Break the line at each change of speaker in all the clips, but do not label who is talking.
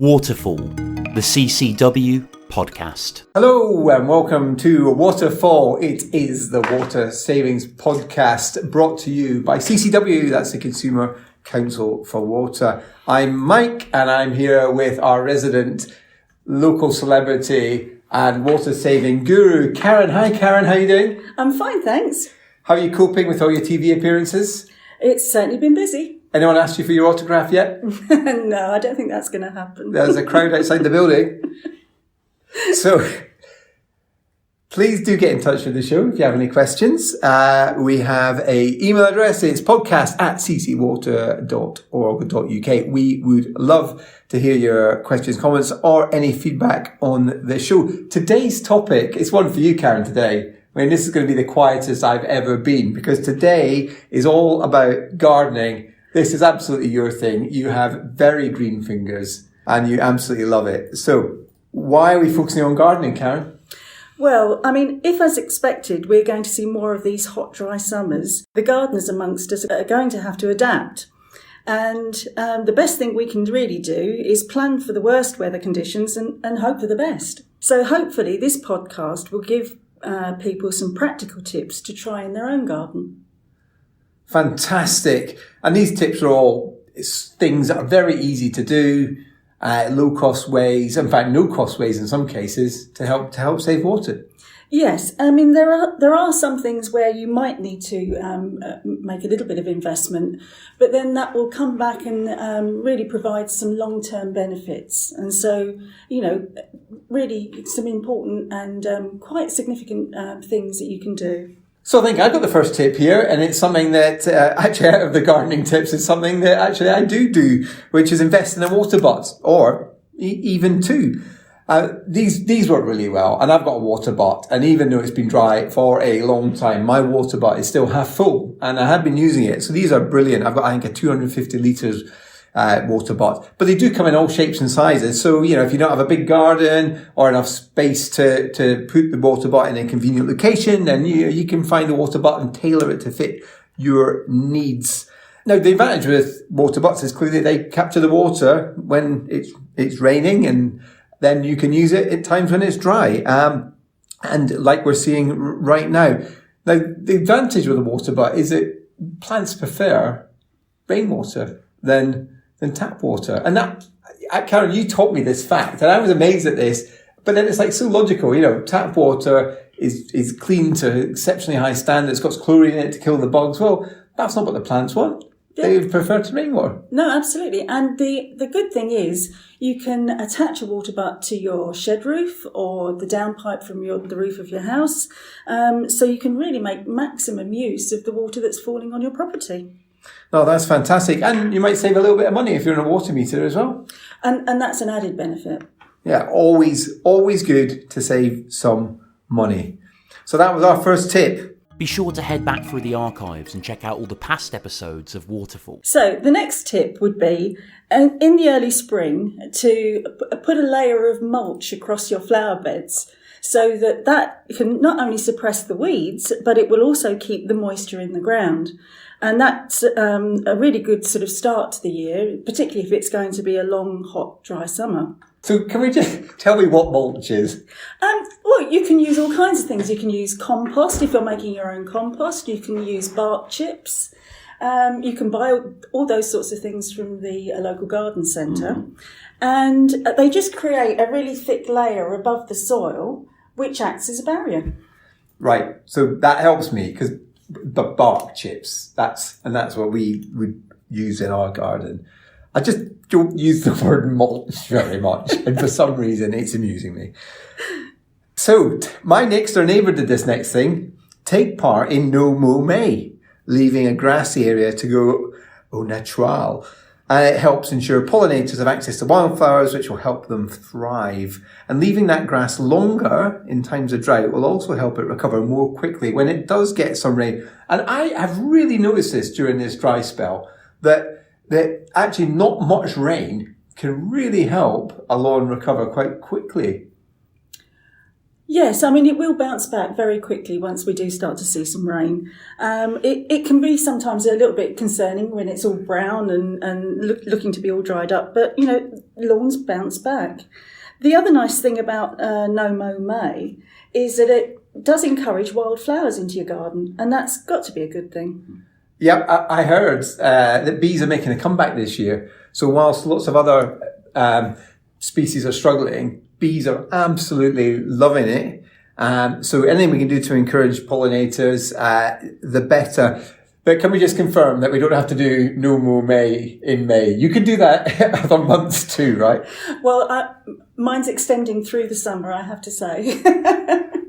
Waterfall, the CCW podcast.
Hello and welcome to Waterfall. It is the Water Savings Podcast brought to you by CCW, that's the Consumer Council for Water. I'm Mike and I'm here with our resident local celebrity and water saving guru, Karen. Hi Karen, how are you doing?
I'm fine, thanks.
How are you coping with all your TV appearances?
It's certainly been busy.
Anyone asked you for your autograph yet?
No, I don't think that's going to happen.
There's a crowd outside the building. So, please do get in touch with the show if you have any questions. We have a email address. It's podcast@ccwater.org.uk. We would love to hear your questions, comments, or any feedback on the show. Today's topic is one for you, Karen, today. I mean, this is going to be the quietest I've ever been because today is all about gardening. This is absolutely your thing. You have very green fingers and you absolutely love it. So why are we focusing on gardening, Karen?
Well, I mean, if as expected, we're going to see more of these hot, dry summers, the gardeners amongst us are going to have to adapt. And the best thing we can really do is plan for the worst weather conditions and hope for the best. So hopefully this podcast will give people some practical tips to try in their own garden.
Fantastic. And these tips are all things that are very easy to do, low cost ways, in fact, no cost ways in some cases to help save water.
Yes, I mean, there are some things where you might need to make a little bit of investment, but then that will come back and really provide some long-term benefits. And so, you know, really some important and quite significant things that you can do.
So I think I've got the first tip here, and it's something that actually out of the gardening tips is something that actually I do, which is invest in a waterbutt or even two. These work really well, and I've got a waterbutt, and even though it's been dry for a long time, my waterbutt is still half full, and I have been using it. So these are brilliant. I've got, I think, a 250 litres waterbutt, but they do come in all shapes and sizes. So, you know, if you don't have a big garden or enough space to put the waterbutt in a convenient location, then you can find a waterbutt and tailor it to fit your needs. Now, the advantage with waterbutts is clearly they capture the water when it's raining, and then you can use it at times when it's dry. And like we're seeing right now. Now, the advantage with a waterbutt is that plants prefer rainwater than tap water. And that, Karen, you taught me this fact, and I was amazed at this, but then it's like so logical. You know, tap water is clean to exceptionally high standards, it's got chlorine in it to kill the bugs. Well, that's not what the plants want. Yeah. They prefer to rainwater.
No, absolutely. And the good thing is you can attach a waterbutt to your shed roof or the downpipe from the roof of your house. So you can really make maximum use of the water that's falling on your property.
No, that's fantastic. And you might save a little bit of money if you're in a water meter as well.
And that's an added benefit.
Yeah, always good to save some money. So that was our first tip.
Be sure to head back through the archives and check out all the past episodes of Waterfall.
So the next tip would be, in the early spring, to put a layer of mulch across your flower beds so that can not only suppress the weeds, but it will also keep the moisture in the ground. And that's a really good sort of start to the year, particularly if it's going to be a long, hot, dry summer.
So can we just tell me what mulch is?
Well, you can use all kinds of things. You can use compost if you're making your own compost. You can use bark chips. You can buy all those sorts of things from the local garden centre. Mm. And they just create a really thick layer above the soil, which acts as a barrier.
Right. So that helps me because the bark chips, that's what we would use in our garden. I just don't use the word mulch very much, and for some reason it's amusing me. So my next door neighbour did this next thing: take part in No Mow May, leaving a grassy area to go au natural. And it helps ensure pollinators have access to wildflowers, which will help them thrive. And leaving that grass longer in times of drought will also help it recover more quickly when it does get some rain. And I have really noticed this during this dry spell, that actually not much rain can really help a lawn recover quite quickly.
Yes, I mean, it will bounce back very quickly once we do start to see some rain. It can be sometimes a little bit concerning when it's all brown and looking to be all dried up, but, lawns bounce back. The other nice thing about No Mow May is that it does encourage wildflowers into your garden, and that's got to be a good thing.
Yeah, I heard that bees are making a comeback this year. So whilst lots of other species are struggling, bees are absolutely loving it. So anything we can do to encourage pollinators, the better. But can we just confirm that we don't have to do No Mow May in May? You can do that other months too, right?
Well, mine's extending through the summer, I have to say.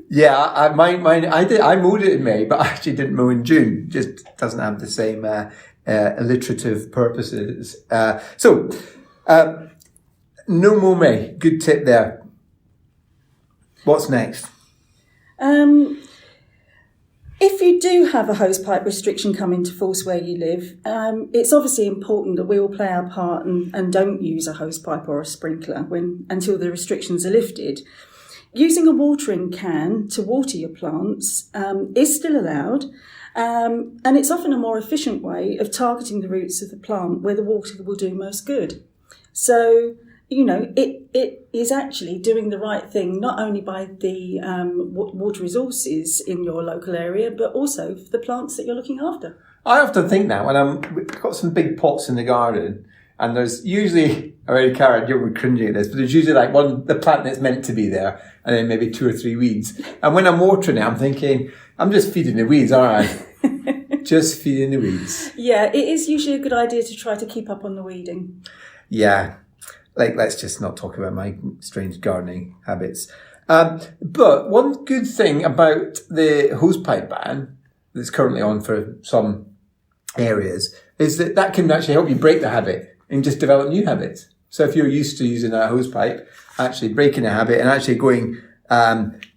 Yeah, mine. I mowed it in May, but I actually didn't mow in June. Just doesn't have the same alliterative purposes. No Mow May. Good tip there. What's next?
If you do have a hosepipe restriction come into force where you live, it's obviously important that we all play our part and don't use a hosepipe or a sprinkler until the restrictions are lifted. Using a watering can to water your plants is still allowed, and it's often a more efficient way of targeting the roots of the plant where the water will do most good. So, it is actually doing the right thing, not only by the water resources in your local area, but also for the plants that you're looking after.
I often think now, when we've got some big pots in the garden, and there's usually, already Karen, you're cringing at this, but there's usually like the plant that's meant to be there, and then maybe 2 or 3 weeds. And when I'm watering it, I'm thinking, I'm just feeding the weeds, aren't I? Just feeding the weeds.
Yeah, it is usually a good idea to try to keep up on the weeding.
Yeah. Let's just not talk about my strange gardening habits. But one good thing about the hosepipe ban that's currently on for some areas is that can actually help you break the habit and just develop new habits. So if you're used to using a hosepipe, actually breaking a habit and actually going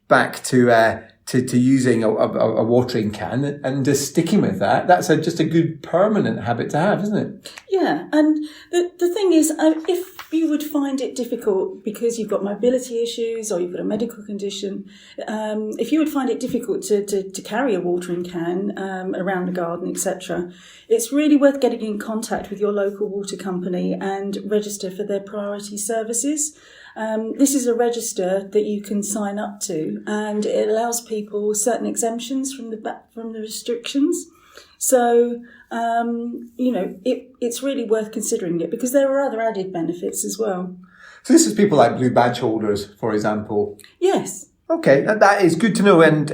back to using a watering can and just sticking with that, that's just a good permanent habit to have, isn't it?
Yeah, and the thing is, if you would find it difficult because you've got mobility issues or you've got a medical condition, if you would find it difficult to carry a watering can around the garden, etc., it's really worth getting in contact with your local water company and register for their priority services. This is a register that you can sign up to, and it allows people certain exemptions from the restrictions. So, it's really worth considering it because there are other added benefits as well.
So this is people like blue badge holders, for example?
Yes.
Okay, that is good to know. And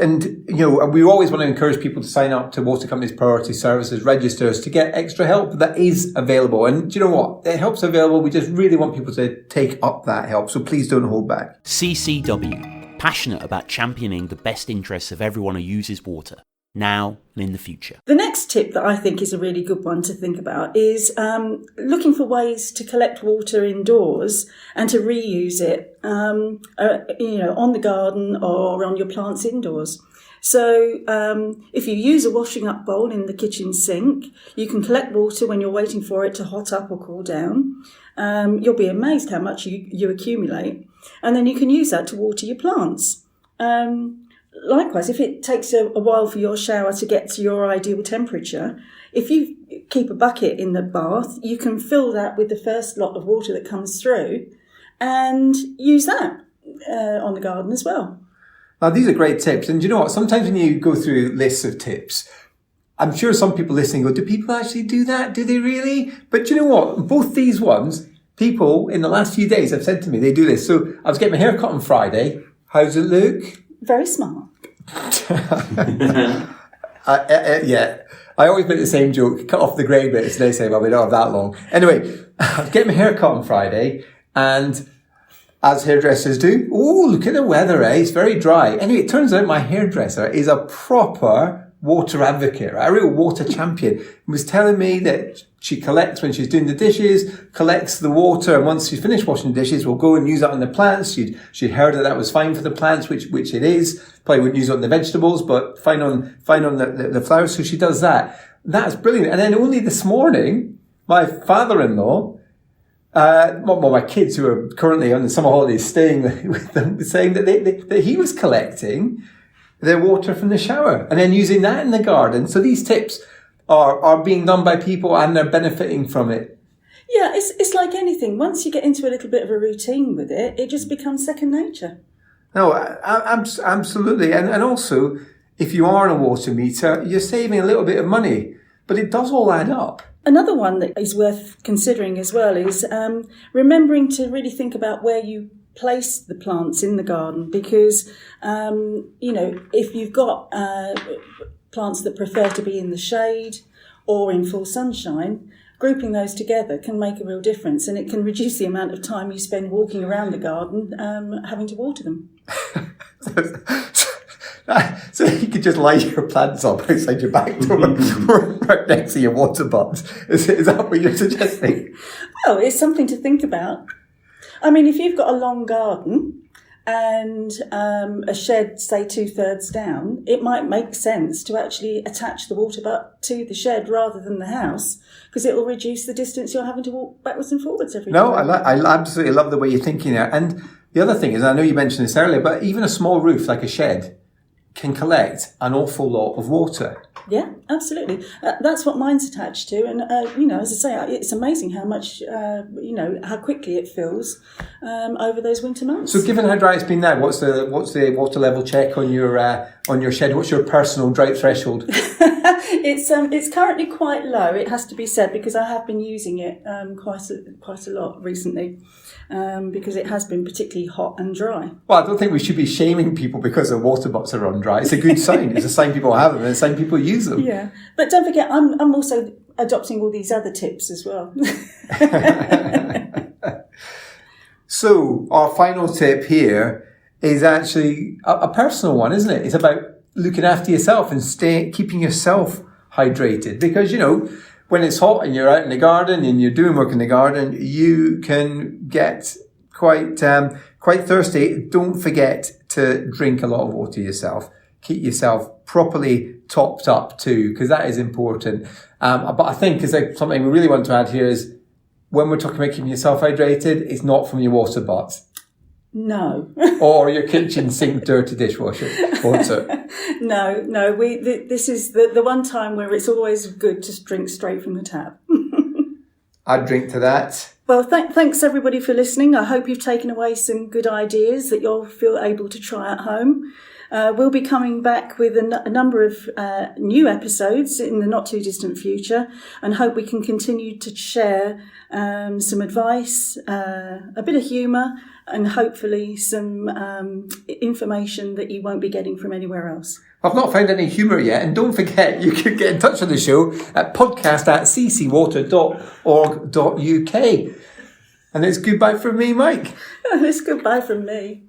we always want to encourage people to sign up to water companies' priority services registers to get extra help that is available. And do you know what? The help's available. We just really want people to take up that help. So please don't hold back.
CCW, passionate about championing the best interests of everyone who uses water, now and in the future.
The next tip that I think is a really good one to think about is looking for ways to collect water indoors and to reuse it, on the garden or on your plants indoors. So if you use a washing up bowl in the kitchen sink, you can collect water when you're waiting for it to hot up or cool down. You'll be amazed how much you accumulate. And then you can use that to water your plants. Likewise, if it takes a while for your shower to get to your ideal temperature, if you keep a bucket in the bath, you can fill that with the first lot of water that comes through and use that on the garden as well.
Now, these are great tips. And do you know what? Sometimes when you go through lists of tips, I'm sure some people listening go, do people actually do that? Do they really? But do you know what? Both these ones, people in the last few days have said to me, they do this. So I was getting my hair cut on Friday. How's it look?
Very smart.
Yeah. I always make the same joke, cut off the grey bits. They say, well, we don't have that long. Anyway, I was getting my hair cut on Friday, and as hairdressers do, oh, look at the weather, eh? It's very dry. Anyway, it turns out my hairdresser is a proper water advocate, right? A real water champion. He was telling me that she collects when she's doing the dishes, collects the water, and once she's finished washing the dishes, we'll go and use it on the plants. She'd heard that was fine for the plants, which it is. Probably wouldn't use it on the vegetables, but fine on the flowers. So she does that. That's brilliant. And then only this morning, my father-in-law My kids who are currently on the summer holidays staying with them, saying that that he was collecting their water from the shower and then using that in the garden. So these tips are being done by people and they're benefiting from it.
Yeah, it's like anything. Once you get into a little bit of a routine with it, it just becomes second nature.
No, absolutely. And also, if you are on a water meter, you're saving a little bit of money, but it does all add up.
Another one that is worth considering as well is remembering to really think about where you place the plants in the garden, because, if you've got plants that prefer to be in the shade or in full sunshine, grouping those together can make a real difference, and it can reduce the amount of time you spend walking around the garden having to water them.
So you could just light your plants up outside your back door right next to your water butts. Is that what you're suggesting?
Well, it's something to think about. I mean, if you've got a long garden and a shed, say 2/3 down, it might make sense to actually attach the water butt to the shed rather than the house, because it will reduce the distance you're having to walk backwards and forwards every day.
No, I absolutely love the way you're thinking there. And the other thing is, I know you mentioned this earlier, but even a small roof like a shed can collect an awful lot of water.
Yeah, absolutely. That's what mine's attached to. And, as I say, it's amazing how much, how quickly it fills over those winter months.
So given how dry it's been now, what's the water level check on your shed? What's your personal drought threshold?
It's currently quite low, it has to be said, because I have been using it quite a lot recently, because it has been particularly hot and dry.
Well, I don't think we should be shaming people because their water butts are run dry. It's a good sign. It's a sign people have them and a sign people use them.
Yeah, but don't forget, I'm also adopting all these other tips as well.
So our final tip here is actually a personal one, isn't it? It's about looking after yourself and keeping yourself hydrated, because when it's hot and you're out in the garden and you're doing work in the garden, you can get quite thirsty. Don't forget to drink a lot of water yourself. Keep yourself properly topped up too, because that is important. But I think something we really want to add here is, when we're talking about keeping yourself hydrated, it's not from your water butt.
No.
Or your kitchen sink dirty dishwasher water.
No. This is the one time where it's always good to drink straight from the tap.
I'd drink to that.
Well, thanks everybody for listening. I hope you've taken away some good ideas that you'll feel able to try at home. We'll be coming back with a number of new episodes in the not too distant future, and hope we can continue to share some advice, a bit of humour, and hopefully some information that you won't be getting from anywhere else.
I've not found any humour yet, and don't forget you can get in touch with the show at podcast@ccwater.org.uk. And it's goodbye from me, Mike.
It's goodbye from me.